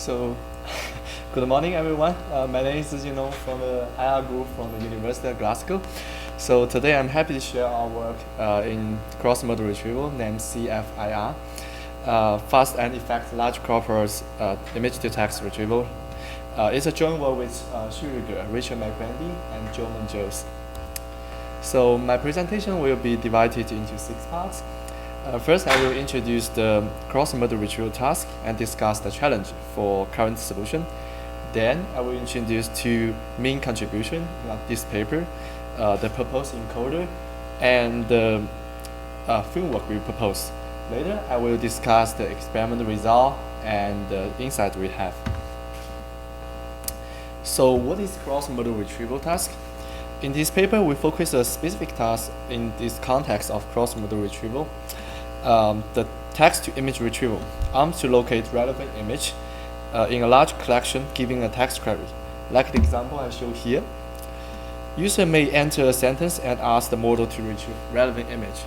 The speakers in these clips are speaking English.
So, good morning, everyone. My name is Zijun from the IR group from the University of Glasgow. So today I'm happy to share our work in cross-modal retrieval named CFIR, fast and effective large corpus image-to-text retrieval. It's a joint work with Xuri, Mccreadie, and Joemon. So my presentation will be divided into 6 parts. First, I will introduce the cross-modal retrieval task and discuss the challenge for current solution. Then, I will introduce 2 main contributions like this paper, the proposed encoder, and the framework we propose. Later, I will discuss the experimental result and the insight we have. So, what is cross-modal retrieval task? In this paper, we focus on a specific task in this context of cross-modal retrieval. The text-to-image retrieval aims to locate relevant image in a large collection giving a text query. Like the example I show here, user may enter a sentence and ask the model to retrieve relevant image.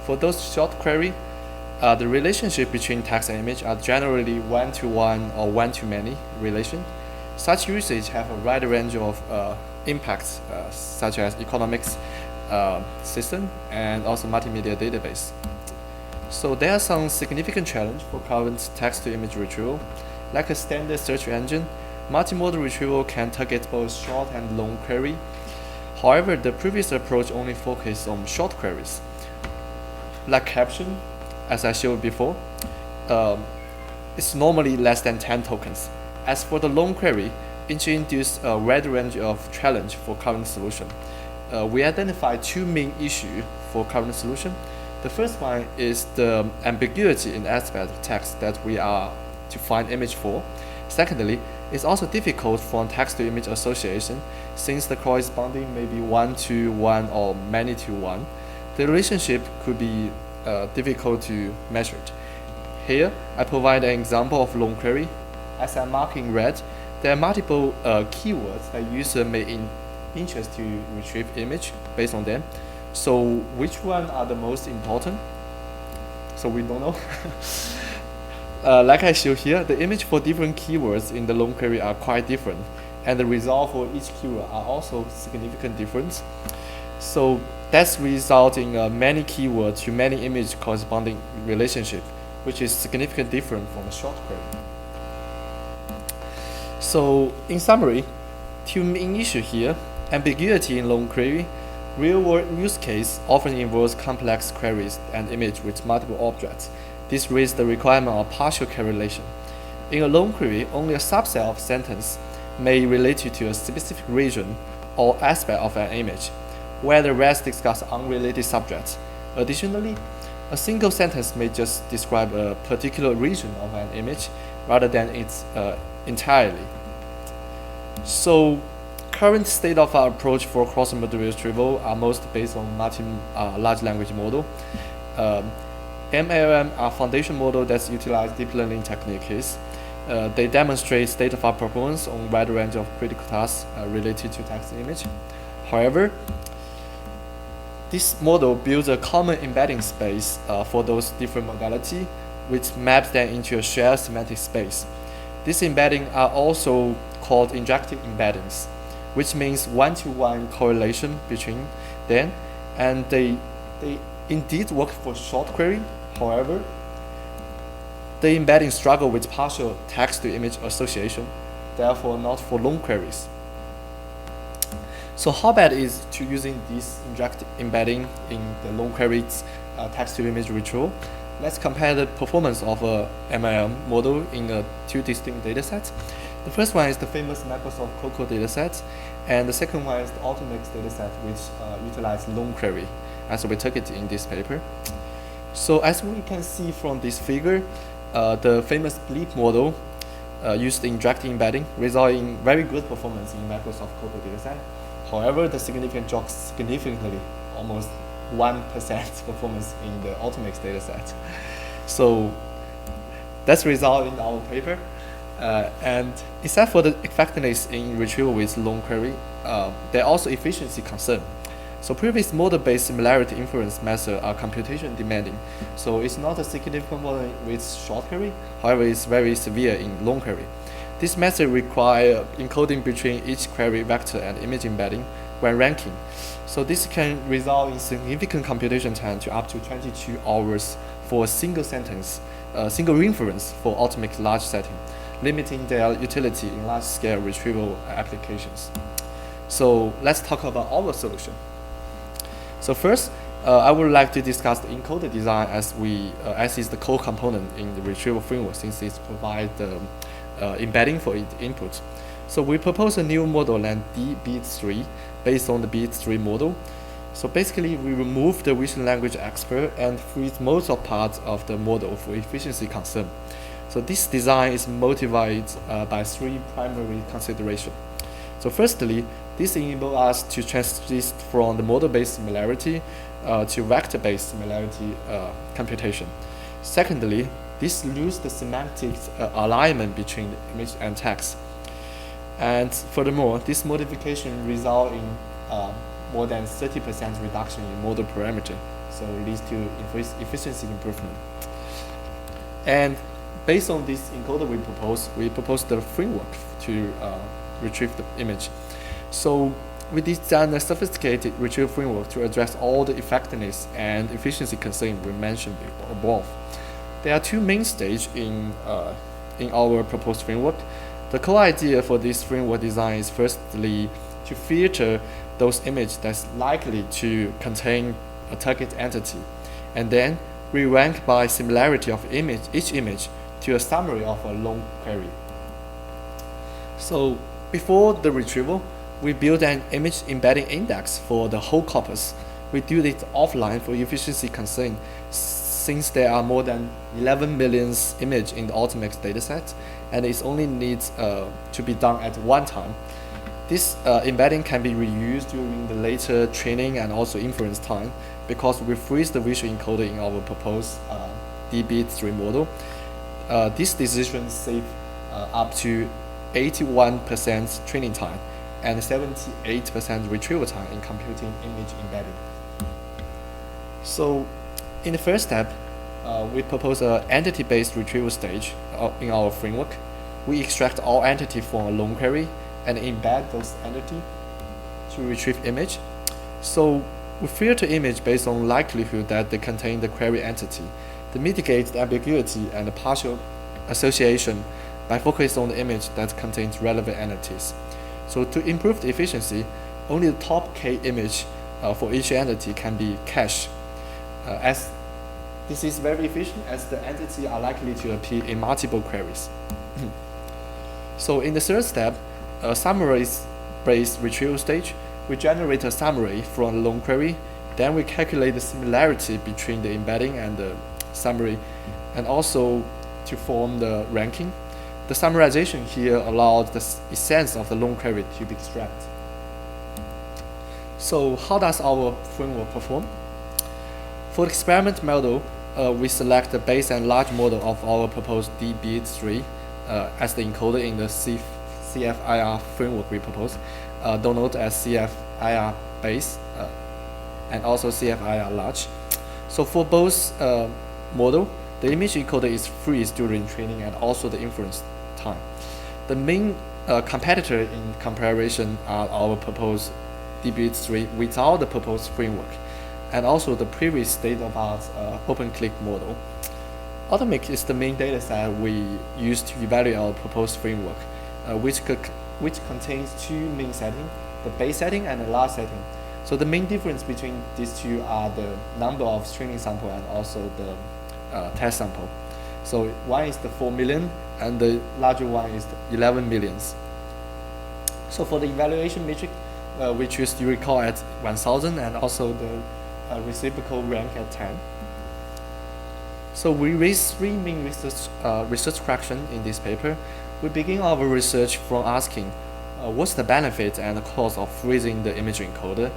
For those short query, the relationship between text and image are generally one-to-one or one-to-many relation. Such usage have a wide range of impacts, such as economics system and also multimedia database. So there are some significant challenges for current text-to-image retrieval. Like a standard search engine, multimodal retrieval can target both short and long query. However, the previous approach only focused on short queries. Like caption, as I showed before, it's normally less than 10 tokens. As for the long query, it introduced a wide range of challenge for current solution. We identified 2 main issues for current solution. The first one is the ambiguity in aspect of text that we are to find image for. Secondly, it's also difficult for text-to-image association since the corresponding may be one-to-one or many-to-one. The relationship could be difficult to measure. Here, I provide an example of long query. As I mark in red, there are multiple keywords that user may interest to retrieve image based on them. So which one are the most important? So we don't know. Like I show here, the image for different keywords in the long query are quite different, and the result for each keyword are also significant difference. So that's result in many keywords to many image corresponding relationship, which is significantly different from a short query. So in summary, 2 main issues here: ambiguity in long query. Real-world use case often involves complex queries and image with multiple objects. This raises the requirement of partial correlation. In a long query, only a subset of sentence may relate to a specific region or aspect of an image, where the rest discuss unrelated subjects. Additionally, a single sentence may just describe a particular region of an image rather than its entirely. So, current state of our approach for cross-modal retrieval are most based on large language model. MLM are foundation model that utilize deep learning techniques. They demonstrate state-of-art performance on a wide range of critical tasks related to text and image. However, this model builds a common embedding space for those different modalities, which maps them into a shared semantic space. These embeddings are also called injective embeddings, which means one-to-one correlation between them, and they indeed work for short query. However, the embedding struggle with partial text-to-image association, therefore not for long queries. So how bad is to using this injective embedding in the long queries text-to-image retrieval? Let's compare the performance of a MLM model in 2 distinct datasets. The first one is the famous Microsoft Cocoa dataset, and the second one is the Ultimax dataset, which utilizes long query, as we took it in this paper. So as we can see from this figure, the famous Bleep model used injective embedding, resulting in very good performance in Microsoft Cocoa dataset. However, the significant drops significantly, almost 1% performance in the Ultimax dataset. So that's result in our paper. And except for the effectiveness in retrieval with long query, there are also efficiency concern. So previous model-based similarity inference methods are computation demanding. So it's not a significant model with short query. However, it's very severe in long query. This method requires encoding between each query vector and image embedding when ranking. So this can result in significant computation time to up to 22 hours for a single sentence, single inference for ultimate large setting, limiting their utility in large-scale retrieval applications. So let's talk about our solution. So first, I would like to discuss the encoder design as is the core component in the retrieval framework, since it provides the embedding for its input. So we propose a new model named DB3 based on the B3 model. So basically, we remove the vision language expert and freeze most of parts of the model for efficiency concern. So this design is motivated by three primary considerations. So firstly, this enables us to transition from the model-based similarity to vector-based similarity computation. Secondly, this loses the semantic alignment between the image and text. And furthermore, this modification results in more than 30% reduction in model parameter, so it leads to efficiency improvement. And based on this encoder we propose the framework to retrieve the image. So we designed a sophisticated retrieval framework to address all the effectiveness and efficiency concerns we mentioned above. There are two main stages in our proposed framework. The core idea for this framework design is firstly to filter those images that's likely to contain a target entity, and then re-rank by similarity of each image to a summary of a long query. So before the retrieval, we build an image embedding index for the whole corpus. We do it offline for efficiency concern, since there are more than 11 million images in the ultimate dataset, and it only needs to be done at one time. This embedding can be reused during the later training and also inference time, because we freeze the visual encoder in our proposed DB3 model. This decision saves up to 81% training time and 78% retrieval time in computing image embedding. So in the first step, we propose an entity-based retrieval stage in our framework. We extract all entities from a long query and embed those entities to retrieve image. So we filter image based on likelihood that they contain the query entity, to mitigate the ambiguity and the partial association by focusing on the image that contains relevant entities. So to improve the efficiency, only the top K image for each entity can be cached, as this is very efficient as the entities are likely to appear in multiple queries. So in the third step, a summary-based retrieval stage, we generate a summary from a long query, then we calculate the similarity between the embedding and the summary, and also to form the ranking. The summarization here allows the essence of the long query to be extracted. So how does our framework perform? For the experiment model, we select the base and large model of our proposed DB3 as the encoder in the CFIR framework we propose, denoted as CFIR base and also CFIR large. So for both model, the image encoder is freeze during training and also the inference time. The main competitor in comparison are our proposed DB3 without the proposed framework, and also the previous state-of-art open-click model. Atomic is the main dataset we use to evaluate our proposed framework, which contains two main settings, the base setting and the large setting. So the main difference between these two are the number of training sample and also the test sample. So one is the 4 million and the larger one is the 11 millions. So for the evaluation metric, we choose to recall at 1000 and also the reciprocal rank at 10. So we raise three main research questions in this paper. We begin our research from asking what's the benefit and the cost of freezing the image encoder,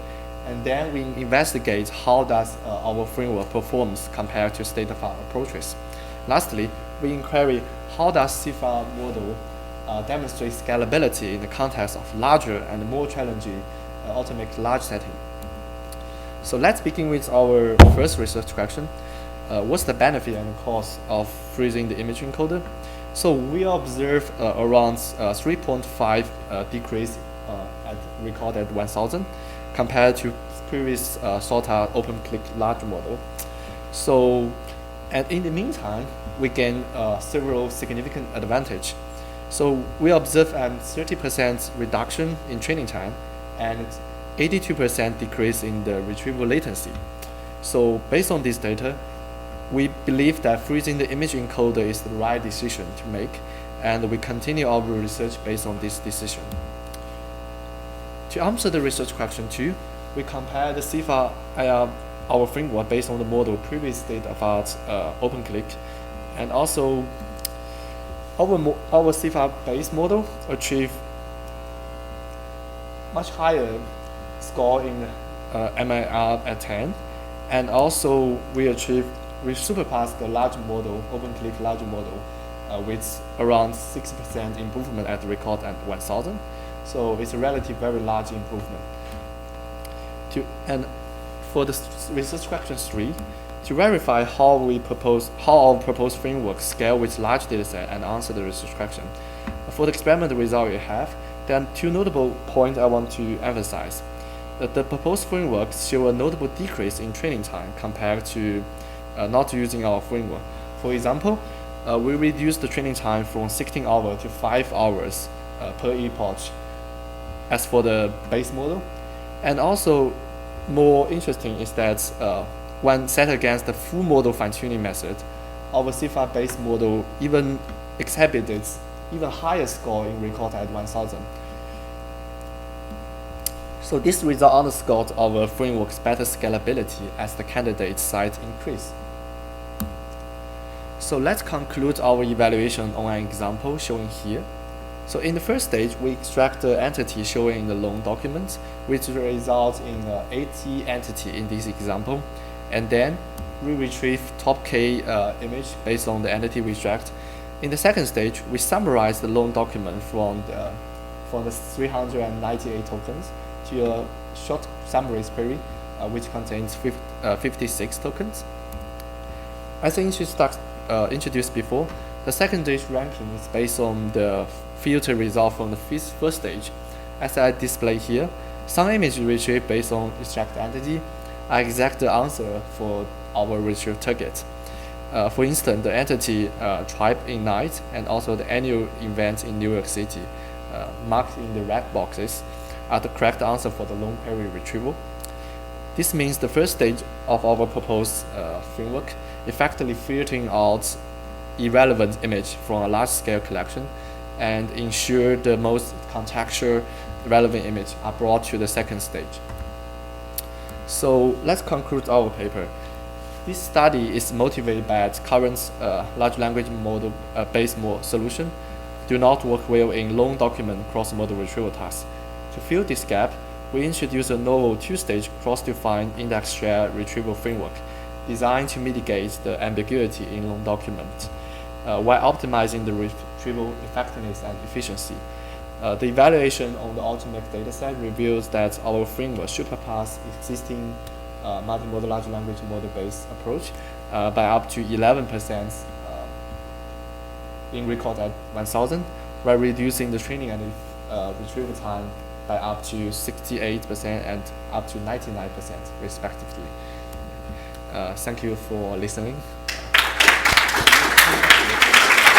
and then we investigate how does our framework performs compared to state-of-art approaches. Lastly, we inquiry how does CFIR model demonstrate scalability in the context of larger and more challenging atomic large setting. So let's begin with our first research question. What's the benefit and cost of freezing the image encoder? So we observe around 3.5 decrease at record at 1000 compared to previous SOTA open-click large model. So, and in the meantime, we gain several significant advantage. So we observe a 30% reduction in training time and 82% decrease in the retrieval latency. So based on this data, we believe that freezing the image encoder is the right decision to make, and we continue our research based on this decision. To answer the research question 2, we compare the CFIR, our framework based on the model previous state-of-art OpenClick, and also our CFIR-based model achieve much higher score in MIR at 10, and also we surpassed the large model, OpenClick large model, with around 6% improvement at record at 1000. So it's a relatively very large improvement. And for the research question 3, to verify how our proposed framework scale with large dataset and answer the research question. For the experimental result we have, there are 2 notable points I want to emphasize. That the proposed framework show a notable decrease in training time compared to not using our framework. For example, we reduced the training time from 16 hours to 5 hours per epoch as for the base model. And also, more interesting is that when set against the full model fine-tuning method, our CFIR based model even exhibited even higher score in record at 1000. So this result underscores our framework's better scalability as the candidate size increase. So let's conclude our evaluation on an example shown here. So in the first stage, we extract the entity shown in the loan document, which results in 80 entity in this example. And then we retrieve top K image based on the entity we extract. In the second stage, we summarize the loan document from the 398 tokens to a short summary query, which contains 56 tokens. As I introduced before, the second stage ranking is based on the filter result from the first stage. As I display here, some images retrieved based on extract entity are exact answer for our retrieve target. For instance, the entity tribe in night and also the annual event in New York City, marked in the red boxes, are the correct answer for the long query retrieval. This means the first stage of our proposed framework effectively filtering out irrelevant image from a large-scale collection and ensure the most contextual relevant image are brought to the second stage. So let's conclude our paper. This study is motivated by its current large language model based solution do not work well in long document cross-model retrieval tasks. To fill this gap, we introduced a novel 2-stage cross-defined index share retrieval framework designed to mitigate the ambiguity in long documents while optimizing the retrieval effectiveness and efficiency. The evaluation on the ultimate dataset reveals that our framework surpass existing multimodal large language model-based approach by up to 11% in record at 1000, while reducing the training and retrieval time by up to 68% and up to 99% respectively. Thank you for listening.